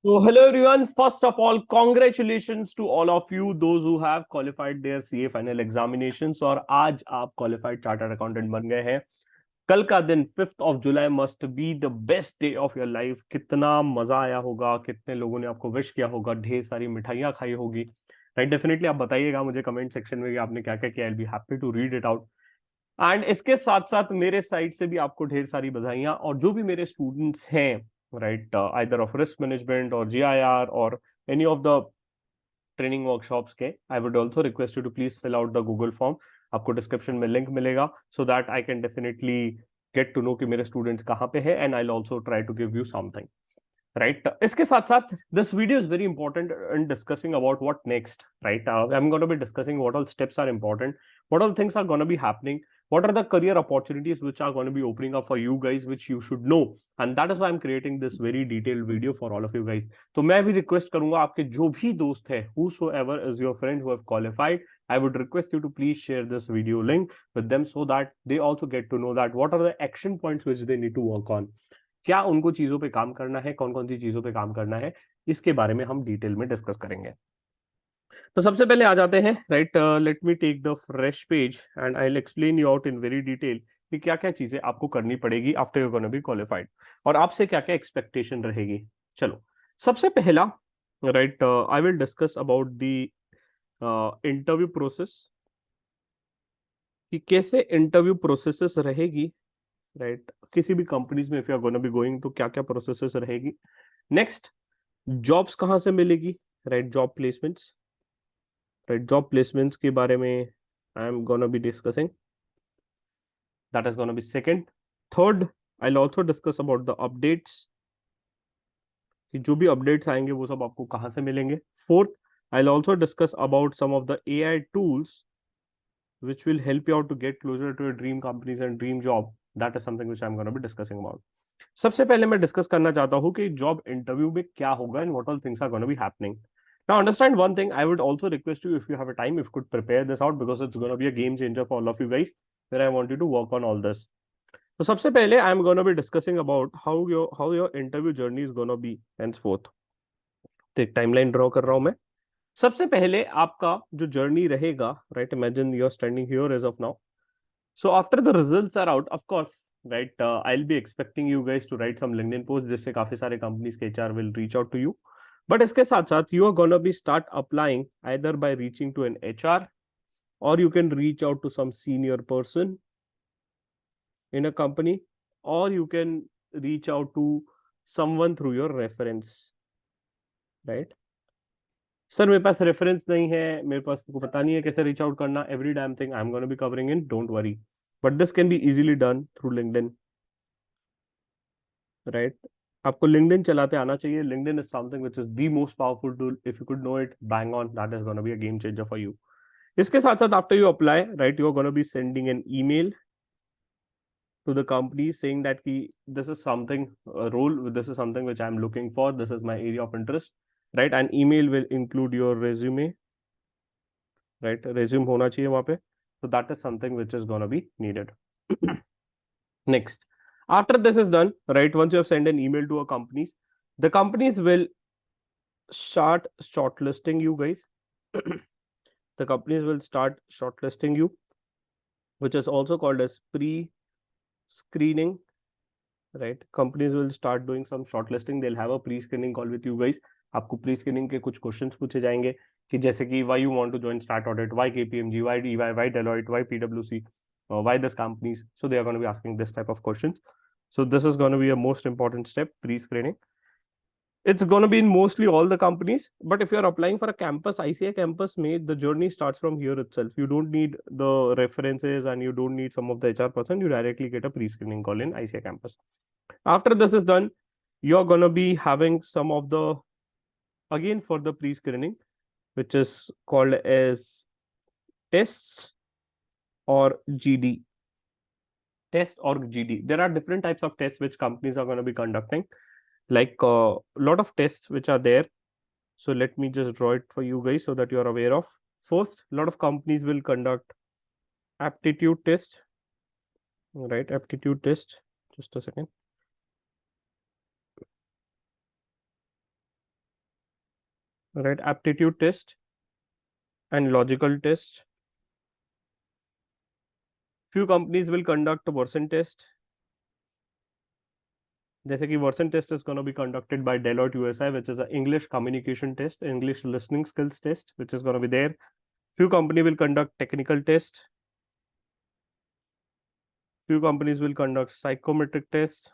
So hello everyone. First of all, congratulations to all of you, those who have qualified their CA final examinations और आज आप qualified chartered accountant बन गए हैं। कल का दिन 5 जुलाई must be the best day of your life. कितना मजा आया होगा, कितने लोगों ने आपको विश किया होगा, ढेर सारी मिठाइयाँ खाई होगी। राइट, डेफिनेटली आप बताइएगा मुझे कमेंट सेक्शन में कि आपने क्या क्या किया। I will be happy to read it out. And इसके साथ साथ मेरे साइड से भी आपको ढेर सारी बधाइयां, और जो भी मेरे स्टूडेंट्स हैं, right, either of risk management और जीआईआर और any of the training workshops के, I would also request you to please fill out the Google form. आपको डिस्क्रिप्शन में लिंक मिलेगा, so that I can definitely get to know कि मेरे students कहाँ पे है, and I also try to give you something. Right, इसके साथ साथ this video is very important in discussing about what next. Right, I am gonna be discussing what all steps are important, what all things are going to be happening, what are the career opportunities which are going to be opening up for you guys, which you should know, and that is why I'm creating this very detailed video for all of you guys. तो मैं भी request करूंगा आपके जो भी दोस्त है, whosoever is your friend who have qualified, I would request you to please share this video link with them so that they also get to know that what are the action points which they need to work on, क्या उनको चीजों पे काम करना है, कौन कौन सी चीजों पे काम करना है, इसके बारे में हम डिटेल में डिस्कस करेंगे। तो सबसे पहले आ जाते हैं। Right, let me take the fresh page and I will explain you out in very detail कि क्या क्या चीजें आपको करनी पड़ेगी after you gonna be qualified, और आपसे क्या क्या एक्सपेक्टेशन रहेगी। चलो, सबसे पहला, right, I will discuss about the interview process, कि कैसे इंटरव्यू प्रोसेसेस रहेगी। राइट, किसी भी कंपनीज में if you are gonna be going तो क्या क्या प्रोसेसेस रहेगी। नेक्स्ट, जॉब्स कहाँ से मिलेगी। Right, job placements. Right, job placements के बारे में आई am gonna be discussing, that is gonna B second. Third, I will also discuss about the updates, कि जो भी अपडेट्स आएंगे वो सब आपको कहाँ से मिलेंगे। Fourth, I will also discuss about some of the AI tools which will help you out to get closer to your dream companies and dream job. That is something which I'm going to be discussing about. सबसे पहले मैं discuss करना चाहता हूँ कि job interview में क्या होगा and what all things are gonna be happening. Now understand one thing, I would also request you, if you have a time, if you could prepare this out, because it's going to be a game changer for all of you guys, where I want you to work on all this. तो सबसे पहले I am going to be discussing about how your interview journey is going to be henceforth. तो एक timeline draw कर रहा हूं मैं। सबसे पहले आपका जो जर्नी रहेगा, right, imagine you are standing here as of now. So after the results are out, of course, right, I'll be expecting you guys to write some LinkedIn posts जिससे काफी सारे companies के HR will reach out to you. But इसके साथ साथ you are gonna be start applying either by reaching to an HR, or you can reach out to some senior person in a company, or you can reach out to someone through your reference, right? Sir मेरे पास reference नहीं है, मेरे पास को पता नहीं है कैसे reach out करना, every damn thing I am gonna be covering in, don't worry, but this can be easily done through LinkedIn. Right, आपको लिंक्डइन चलाते आना चाहिए। LinkedIn is something which is the most powerful tool, if you could know it, bang on, that is gonna be a game changer for you. इसके साथ साथ after you apply, right, you are gonna be sending N email to the company saying that ki, this is something role, this is something which I'm looking for, this is my area of interest, right, and email will include your resume, right, resume होना चाहिए वहां पे, so that is something which is gonna be needed. Next, after this is done, right, once you have sent an email to a companies, the companies will start shortlisting you guys. The companies will start shortlisting you, which is also called as pre-screening. Right, companies will start doing some shortlisting, they'll have a pre-screening call with you guys. आपको pre-screening के कुछ questions पूछे जाएंगे, कि जैसे कि why you want to join Start Audit, why KPMG, why EY, why Deloitte, why PwC, why this companies. So they are going to be asking this type of questions. So this is going to be a most important step, pre-screening. It's going to be in mostly all the companies, but if you're applying for a campus, ICAI campus, made the journey starts from here itself. You don't need the references and you don't need some of the HR person. You directly get a pre-screening call in ICAI campus. After this is done, you're going to be having some of the, again for the pre-screening, which is called as tests or GD. Test or GD. There are different types of tests which companies are going to be conducting, like a lot of tests which are there. So let me just draw it for you guys so that you are aware of. First, a lot of companies will conduct aptitude test, right? Aptitude test. Just a second. right? Aptitude test and logical test. Few companies will conduct a Wharton test. जैसे कि Wharton test is going to be conducted by Deloitte USI, which is an English communication test, English listening skills test, which is going to be there. Few company will conduct technical test. Few companies will conduct psychometric tests.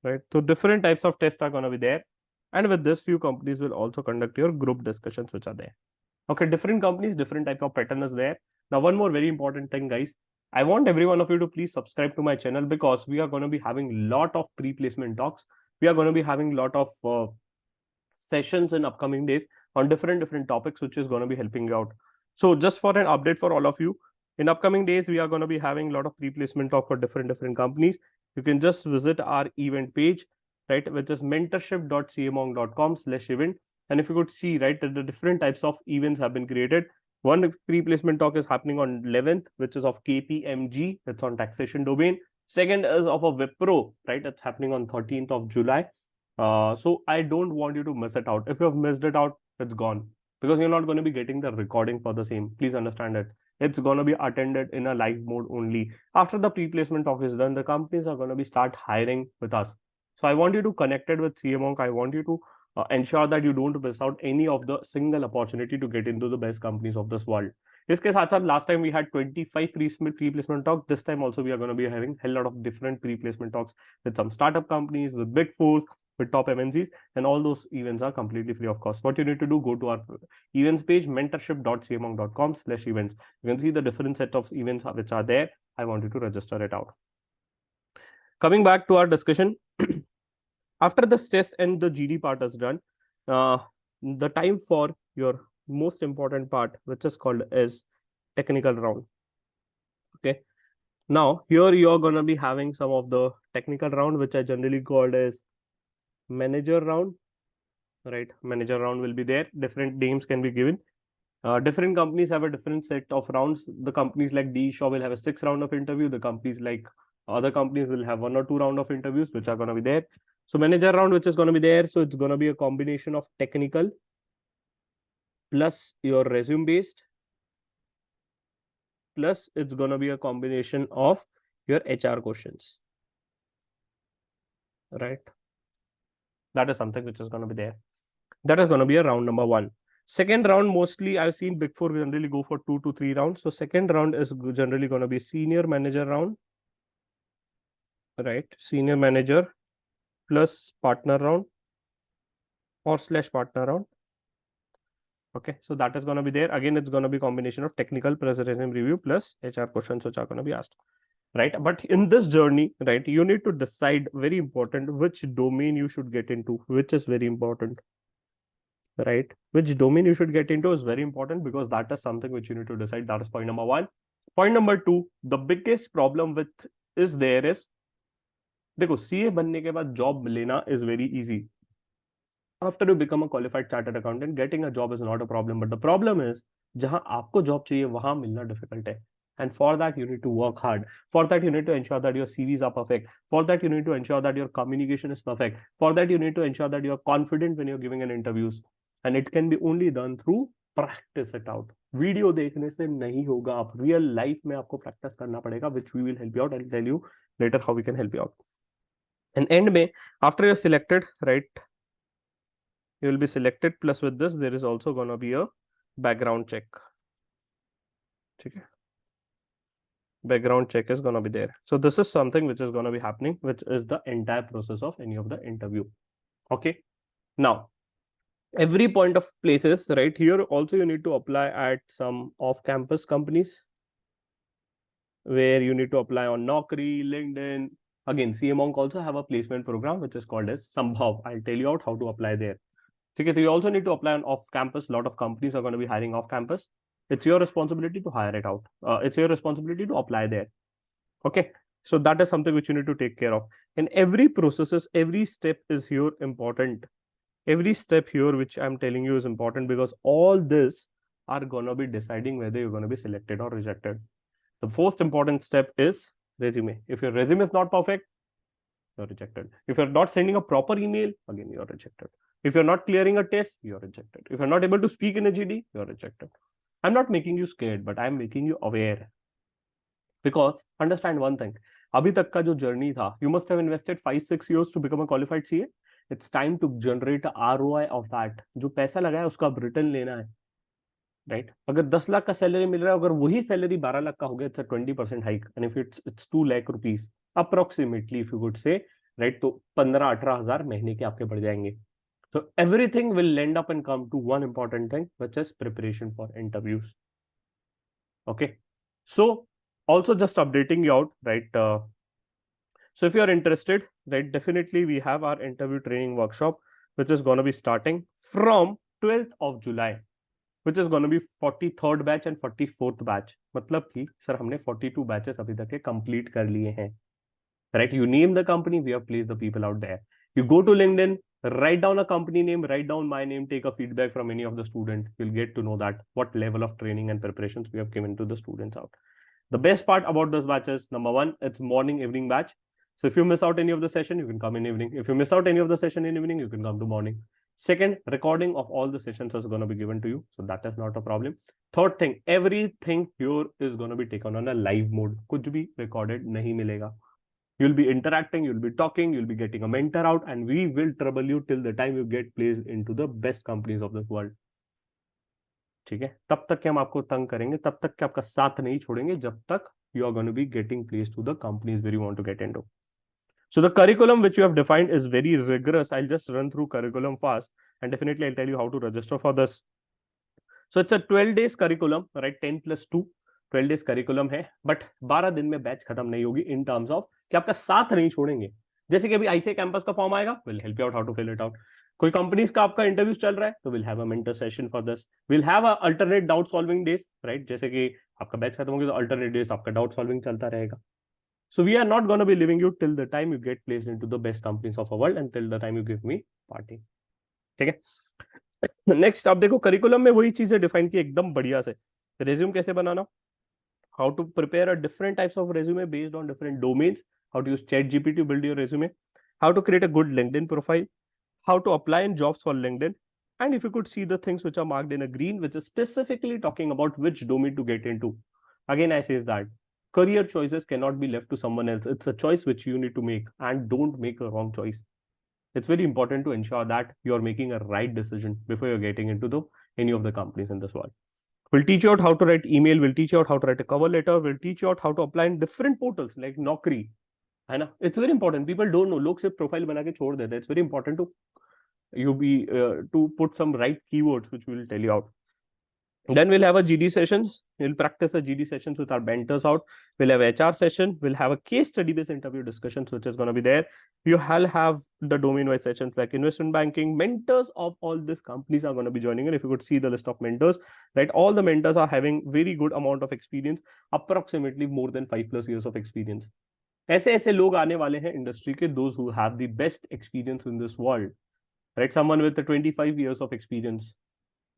Right, so different types of tests are going to be there, and with this, few companies will also conduct your group discussions, which are there. Okay, different companies, different type of pattern is there. Now, one more very important thing, guys. I want every one of you to please subscribe to my channel, because we are going to be having lot of pre-placement talks. We are going to be having lot of sessions in upcoming days on different topics, which is going to be helping you out. So just for an update for all of you, in upcoming days, we are going to be having a lot of pre-placement talk for different companies. You can just visit our event page, right, which is mentorship.cmong.com/event. And if you could see, right, that the different types of events have been created. One pre-placement talk is happening on 11th, which is of KPMG. It's on taxation domain. Second is of a Wipro, right? It's happening on 13th of July. So I don't want you to miss it out. If you have missed it out, it's gone, because you're not going to be getting the recording for the same. Please understand it. It's going to be attended in a live mode only. After the pre-placement talk is done, the companies are going to be start hiring with us. So I want you to connect it with CMONC. I want you to ensure that you don't miss out any of the single opportunity to get into the best companies of this world. इसके साथ साथ last time we had 25 pre-placement talk. This time also we are going to be having a lot of different pre-placement talks with some startup companies, with big fours, with top MNCs, and all those events are completely free of cost. What you need to do, go to our events page, mentorship.cmong.com/events. You can see the different set of events which are there. I want you to register it out. Coming back to our discussion, after the test and the GD part is done, the time for your most important part, which is called as technical round. Okay. Now here you are going to be having some of the technical round, which I generally called as manager round. Right, manager round will be there. Different names can be given. Different companies have a different set of rounds. The companies like D Shaw will have a 6 round of interview. The companies like other companies will have 1 or 2 round of interviews, which are going to be there. So manager round, which is going to be there. So it's going to be a combination of technical plus your resume based, plus it's going to be a combination of your HR questions. Right, that is something which is going to be there. That is going to be a round number 1. Second round, mostly I've seen Big Four generally go for 2 to 3 rounds. So second round is generally going to be senior manager round, right? Senior manager plus partner round or / partner round. Okay, so that is going to be there. Again, it's going to be combination of technical presentation review plus HR questions which are going to be asked, right? But in this journey, right, you need to decide, very important, which domain you should get into, which is very important. Right, which domain you should get into is very important, because that is something which you need to decide. That is point number 1. Point number 2, the biggest problem with is there is, देखो CA बनने के बाद job लेना is very easy. After you become a qualified chartered accountant, getting a job is not a problem, but the problem is जहां आपको job चाहिए वहां मिलना difficult है. And for that, you need to work hard. For that, you need to ensure that your CVs are perfect. For that, you need to ensure that your communication is perfect. For that, you need to ensure that you're confident when you're giving an interviews. And it can be only done through practice it out. Video देखने से नहीं होगा, आप real life में आपको practice करना पड़ेगा, which we will help you out. I'll tell you later how we can help you out. And end में, after you're selected, right, you will be selected. Plus with this, there is also going to be a background check. ठीक है, background check is going to be there. So this is something which is going to be happening, which is the entire process of any of the interview. Okay, now every point of places, right, here also you need to apply at some off-campus companies, where you need to apply on Naukri, LinkedIn. Again, CMONC also have a placement program which is called as Sambhav. I'll tell you out how to apply there. Okay, so you also need to apply on off-campus. A lot of companies are going to be hiring off-campus. It's your responsibility to hire it out. It's your responsibility to apply there. Okay, so that is something which you need to take care of. And every processes, every step is here important. Every step here which I'm telling you is important, because all this are going to be deciding whether you're going to be selected or rejected. The first important step is resume. If your resume is not perfect, you're rejected. If you're not sending a proper email, again, you're rejected. If you're not clearing a test, you're rejected. If you're not able to speak in a GD, you're rejected. I'm not making you scared, but I'm making you aware. Because understand one thing, अभी तक का जो journey था, you must have invested 5-6 years to become a qualified CA. It's time to generate a ROI of that. जो पैसा लगाया उसका अब रिटर्न लेना है, राइट? अगर 10 लाख का सैलरी मिल रहा है, अगर वही सैलरी 12 लाख का हो गया, it's 20% hike, and if it's 2 lakh rupees approximately, if you could say, right, तो 15-18 हजार महीने के आपके बढ़ जाएंगे. So everything will end up and come to one important thing, which is preparation for interviews. Okay, so also just updating you out, right? So if you are interested, right, definitely we have our interview training workshop, which is going to be starting from 12th of July, which is going to be 43rd batch and 44th batch. मतलब कि sir हमने 42 batches अभी तक के complete कर लिए हैं, right? You name the company, we have placed the people out there. You go to LinkedIn, write down a company name, write down my name, take a feedback from any of the student. You'll get to know that what level of training and preparations we have given to the students out. The best part about this batch is, number one, it's morning evening batch. So if you miss out any of the session, you can come in evening. If you miss out any of the session in evening, you can come to morning. Second, recording of all the sessions is going to be given to you, so that is not a problem. Third thing, everything here is going to be taken on a live mode. कुछ भी recorded नहीं मिलेगा. You'll be interacting, you'll be talking, you'll be getting a mentor out, and we will trouble you till the time you get placed into the best companies of this world. ठीक है, तब तक के हम आपको तंग करेंगे, तब तक के आपका साथ नहीं छोड़ेंगे, जब तक you are going to be getting placed to the companies where you want to get into. So the curriculum which you have defined is very rigorous. I'll just run through curriculum fast, and definitely I'll tell you how to register for this. So it's a 12 days curriculum, right? 10 plus 2, 12 days curriculum है, but 12 दिन में batch खत्म नहीं होगी, in terms of कि आपका साथ नहीं छोड़ेंगे. जैसे कि अभी ICAI कैंपस का फॉर्म आएगा, we'll help you out how to fill it out. कोई कंपनीज का आपका इंटरव्यू चल रहा है, तो we'll have a mentor session for this. We'll have a alternate doubt solving days, right? जैसे कि आपका बैच खत्म होगी तो alternate days आपका doubt solving चलता रहेगा. So we are not going to be leaving you till the time you get placed into the best companies of the world and till the time you give me party. ठीक है? Next आप देखो curriculum में वही चीजें define की एकदम बढ़िया से. रेज्यूम कैसे बनाना, how to prepare a different types of resume based on different domains, how to use ChatGPT to build your resume, how to create a good LinkedIn profile, how to apply in jobs for LinkedIn, and if you could see the things which are marked in a green, which is specifically talking about which domain to get into. Again, I say that career choices cannot be left to someone else. It's a choice which you need to make, and don't make a wrong choice. It's very important to ensure that you're making a right decision before you're getting into any of the companies in this world. We'll teach you out how to write email, we'll teach you out how to write a cover letter, we'll teach you out how to apply in different portals like Naukri, है ना? It's very important. People don't know. लोग सिर्फ profile बना के छोड़ देते हैं. It's very important to put some right keywords which we will tell you out. Then we'll have a GD sessions. We'll practice the GD sessions with our mentors out. We'll have HR session. We'll have a case study based interview discussions, which is going to be there. You'll have the domain wise sessions like investment banking. Mentors of all these companies are going to be joining in. If you could see the list of mentors, right? All the mentors are having very good amount of experience, approximately more than 5+ years of experience. ऐसे लोग आने वाले हैं industry के, those who have the best experience in this world, right? Someone with 25 years of experience.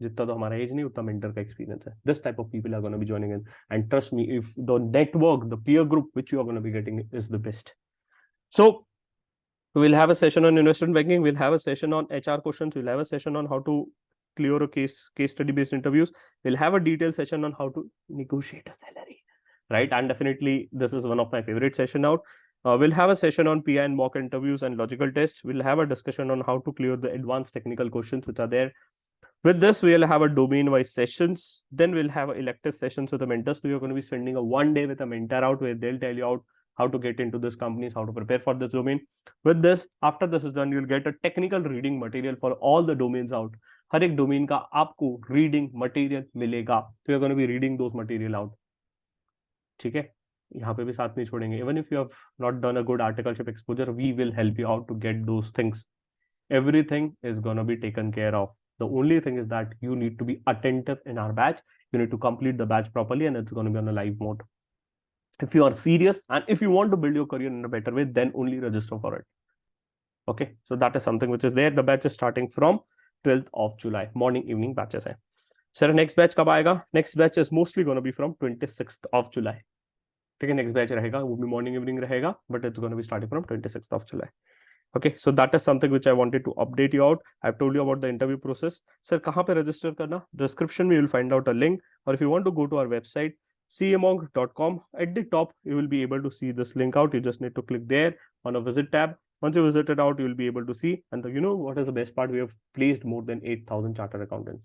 जितना तो हमारा as नहीं उतना मेंटर का एक्सपीरियंस है. This type of people are gonna be joining in, and trust me, if the network, the peer group which you are gonna be getting is the best. So we'll have a session on investment banking, we'll have a session on HR questions, we'll have a session on how to clear a case study based interviews, we'll have a detailed session on how to negotiate a salary, right? And definitely this is one of my favorite session out. We'll have a session on PI and mock interviews and logical tests. We'll have a discussion on how to clear the advanced technical questions which are there. With this, we'll have a domain-wise sessions. Then we'll have elective sessions with the mentors. So you're going to be spending a 1 day with a mentor out where they'll tell you out how to get into this companies, how to prepare for this domain. With this, after this is done, you'll get a technical reading material for all the domains out. हर एक domain का आपको reading material मिलेगा. So you're going to be reading those material out. ठीक है? यहाँ पे भी साथ नहीं छोड़ेंगे. Even if you have not done a good articleship exposure, we will help you out to get those things. Everything is going to be taken care of. The only thing is that you need to be attentive in our batch. You need to complete the batch properly, and it's going to be on a live mode. If you are serious and if you want to build your career in a better way, then only register for it. Okay, so that is something which is there. The batch is starting from 12th of July. Morning, evening batches hai. Sir, next batch kab aayega? Next batch is mostly going to be from 26th of July. ठीक है, next batch रहेगा, वो भी morning evening रहेगा, but it's gonna be starting from 26th of July. Okay, so that is something which I wanted to update you out. I've told you about the interview process. Sir, कहाँ पे register करना? Description में you will find out a link, or if you want to go to our website camonk.com, at the top you will be able to see this link out. You just need to click there on a visit tab. Once you visit it out, you will be able to see. And you know what is the best part? We have placed more than 8,000 chartered accountants.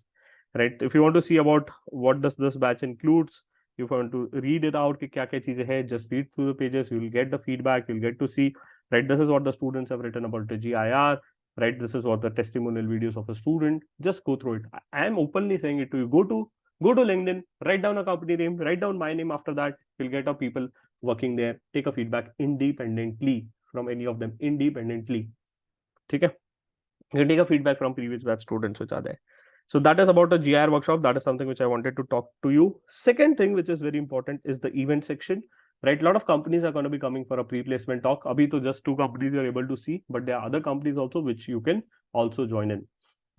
Right? If you want to see about what does this batch includes, you want to read it out कि क्या क्या चीजें हैं, just read through the pages. You will get the feedback. You'll get to see. Right, this is what the students have written about the GIR. Right, this is what the testimonial videos of a student. Just go through it. I am openly saying it to you. Go to LinkedIn, write down a company name, write down my name. After that, you'll get a people working there. Take a feedback independently from any of them, independently. ठीक है, you take a feedback from previous batch students which are there. So that is about a GIR workshop. That is something which I wanted to talk to you. Second thing which is very important is the event section. Right, a lot of companies are going to be coming for a pre-placement talk. Abhi to just 2 companies you are able to see, but there are other companies also which you can also join in.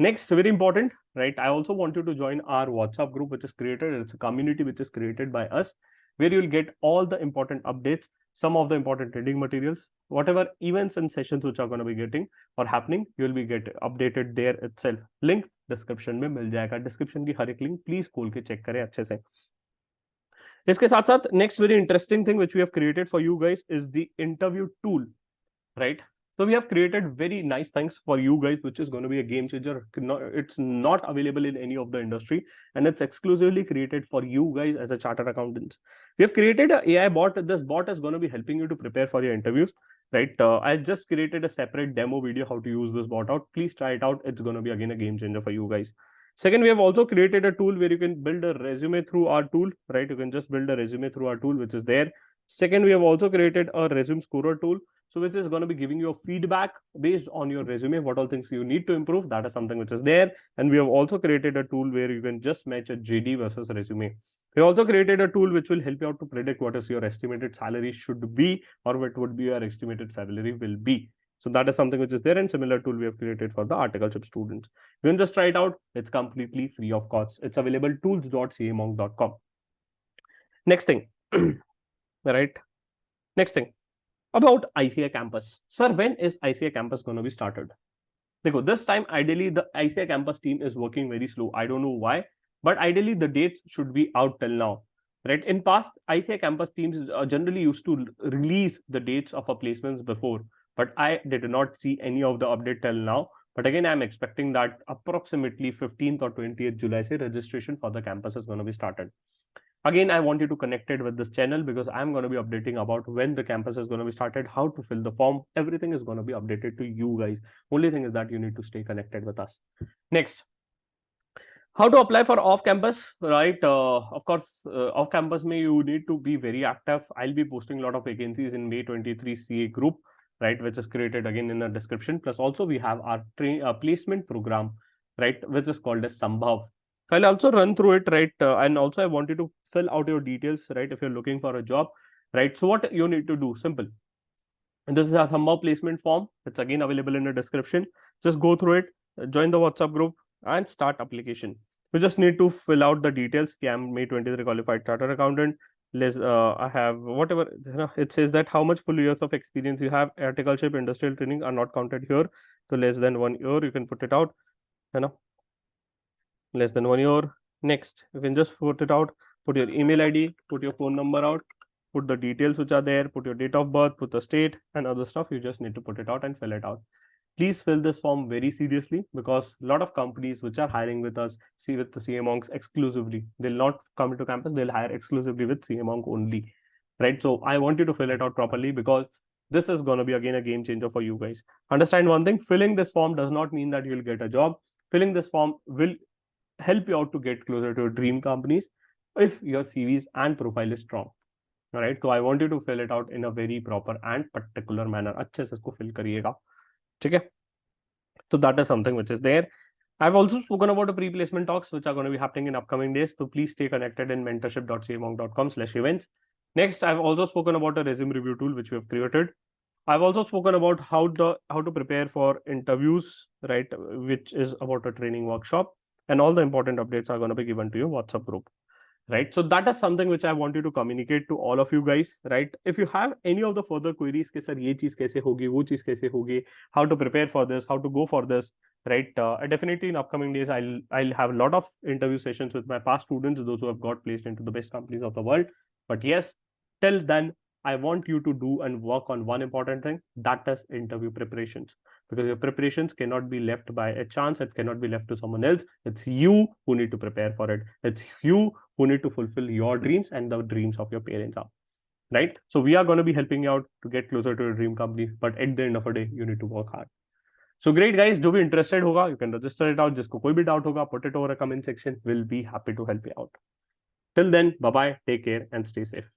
Next, very important, right, I also want you to join our WhatsApp group which is created. It's a community which is created by us, where you will get all the important updates, some of the important training materials, whatever events and sessions which are going to be getting or happening, you will be get updated there itself. Link description में मिल जाएगा. Description की हर एक link please खोल के check करें अच्छे से. इसके साथ साथ next very interesting thing which we have created for you guys is the interview tool, right? So we have created very nice things for you guys, which is going to be a game changer. It's not available in any of the industry, and it's exclusively created for you guys as a chartered accountants. We have created an AI bot. This bot is going to be helping you to prepare for your interviews, right? I just created a separate demo video how to use this bot out. Please try it out. It's going to be again a game changer for you guys. Second, we have also created a tool where you can build a resume through our tool, right? You can just build a resume through our tool, which is there. Second, we have also created a resume scorer tool, so which is going to be giving you a feedback based on your resume, what all things you need to improve. That is something which is there. And we have also created a tool where you can just match a JD versus resume. We also created a tool which will help you out to predict what is your estimated salary should be, or what would be your estimated salary will be. So that is something which is there, and similar tool we have created for the articleship students. You can just try it out. It's completely free of cost. It's available tools.camonk.com. Next thing, right? Next thing about ICAI campus. Sir, when is ICAI campus going to be started? Dekho, this time ideally the ICAI campus team is working very slow. I don't know why, but ideally the dates should be out till now. Right? In past, ICAI campus teams generally used to release the dates of our placements before, but I did not see any of the update till now. But again, I'm expecting that approximately 15th or 20th July se registration for the campus is going to be started. Again, I want you to connect it with this channel because I'm going to be updating about when the campus is going to be started, how to fill the form. Everything is going to be updated to you guys. Only thing is that you need to stay connected with us. Next, how to apply for off campus, right? Of course, off campus may you need to be very active. I'll be posting a lot of vacancies in May 23 CA group, right, which is created again in the description. Plus also we have our placement program, right, which is called as Sambhav. So I'll also run through it, right? And also I want you to fill out your details, right? If you're looking for a job, right? So what you need to do, simple. And this is a Sambhav placement form. It's again available in the description. Just go through it, join the WhatsApp group and start application. You just need to fill out the details. I'm May 23 qualified chartered accountant. I have whatever, it says that how much full years of experience you have. Articleship, industrial training are not counted here. So less than 1 year, you can put it out. Less than 1 year. Next, you can just put it out, put your email ID, put your phone number out, put the details which are there, put your date of birth, put the state and other stuff. You just need to put it out and fill it out. Please fill this form very seriously because a lot of companies which are hiring with us, see with the CA Monks exclusively, they'll not come to campus, they'll hire exclusively with CA Monk only, right? So I want you to fill it out properly because this is going to be again a game changer for you guys. Understand one thing, filling this form does not mean that you'll get a job. Filling this form will help you out to get closer to your dream companies if your CVs and profile is strong. All right, so I want you to fill it out in a very proper and particular manner. अच्छे से इसको fill करिएगा, ठीक है? So that is something which is there. I've also spoken about the pre-placement talks which are going to be happening in upcoming days. So please stay connected in mentorship.camonk.com/events. Next, I've also spoken about a resume review tool which we have created. I've also spoken about how to prepare for interviews, right? Which is about a training workshop, and all the important updates are going to be given to your WhatsApp group. right? So that is something which I want you to communicate to all of you guys, right? If you have any of the further queries कि sir ये चीज कैसे होगी, वो चीज कैसे होगी, how to prepare for this, how to go for this, right? Definitely in upcoming days I'll have a lot of interview sessions with my past students, those who have got placed into the best companies of the world. But yes, till then I want you to do and work on one important thing, that is interview preparations, because your preparations cannot be left by a chance, it cannot be left to someone else. It's you who need to prepare for it. It's you who need to fulfill your dreams and the dreams of your parents out, right? So we are going to be helping you out to get closer to your dream companies, but at the end of the day you need to work hard. So great guys, जो भी interested होगा you can register it out. जिसको कोई भी doubt होगा put it over a comment section, we'll be happy to help you out. Till then, bye bye, take care and stay safe.